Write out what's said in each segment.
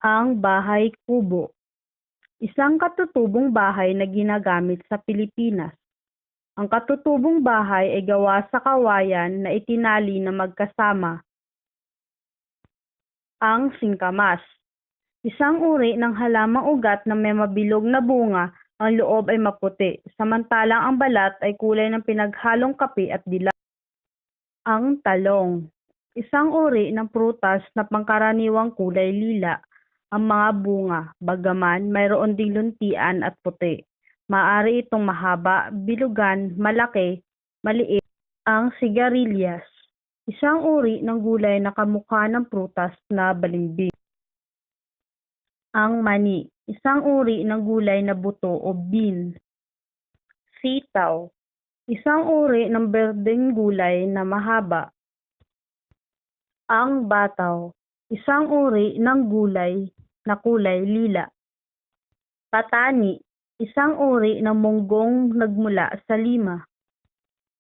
Ang bahay kubo, isang katutubong bahay na ginagamit sa Pilipinas. Ang katutubong bahay ay gawa sa kawayan na itinali na magkasama. Ang singkamas, isang uri ng halamang ugat na may mabilog na bunga, ang loob ay maputi, samantalang ang balat ay kulay ng pinaghalong kape at dilaw. Ang talong, isang uri ng prutas na pangkaraniwang kulay lila ang mga bunga, bagaman mayroon ding luntian at puti. Maaari itong mahaba, bilugan, malaki, maliit. Ang sigarilyas, isang uri ng gulay na kamukha ng prutas na balimbing. Ang mani, isang uri ng gulay na buto o bean. Sitaw, isang uri ng berdeng gulay na mahaba. Ang bataw, isang uri ng gulay na kulay lila. Patani, isang uri ng munggong nagmula sa lima.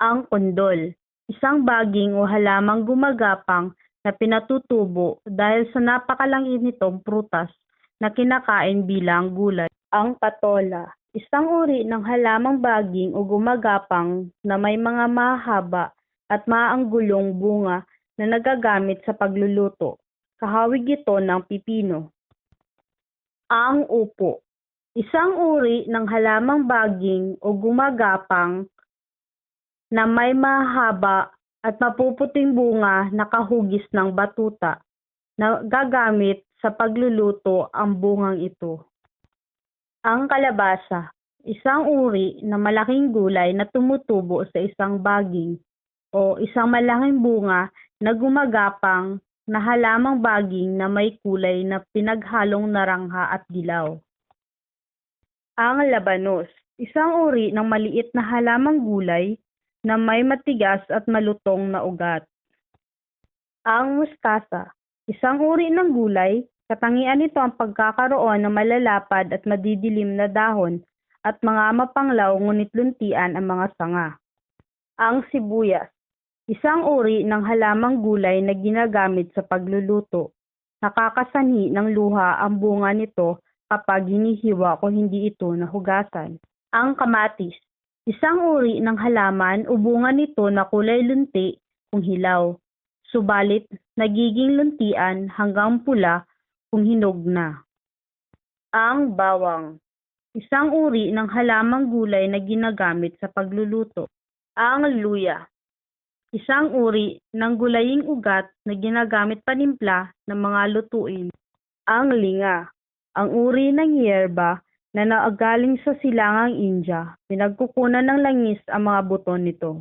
Ang kondol, isang baging o halamang gumagapang na pinatutubo dahil sa napakalaki nitong prutas na kinakain bilang gulay. Ang patola, isang uri ng halamang baging o gumagapang na may mga mahaba at maanggulong bunga na nagagamit sa pagluluto. Kahawig ito ng pipino. Ang upo, isang uri ng halamang baging o gumagapang na may mahaba at mapuputing bunga na kahugis ng batuta na gagamit sa pagluluto ang bungang ito. Ang kalabasa, isang uri na malaking gulay na tumutubo sa isang baging o isang malaking bunga na gumagapang na halamang baging na may kulay na pinaghalong narangha at dilaw. Ang labanos, isang uri ng maliit na halamang gulay na may matigas at malutong na ugat. Ang mustasa, isang uri ng gulay, katangian nito ang pagkakaroon ng malalapad at madidilim na dahon at mga mapanglaw ngunit luntian ang mga sanga. Ang sibuyas, isang uri ng halamang gulay na ginagamit sa pagluluto. Nakakasanhi ng luha ang bunga nito kapag hinihiwa kung hindi ito nahugasan. Ang kamatis, isang uri ng halaman o bunga nito na kulay lunti kung hilaw, subalit nagiging luntian hanggang pula kung hinog na. Ang bawang, isang uri ng halamang gulay na ginagamit sa pagluluto. Ang luya, isang uri ng gulaying ugat na ginagamit panimpla ng mga lutuin. Ang linga, ang uri ng hiyerba na naagaling sa silangang India, pinagkukunan ng langis ang mga buto nito.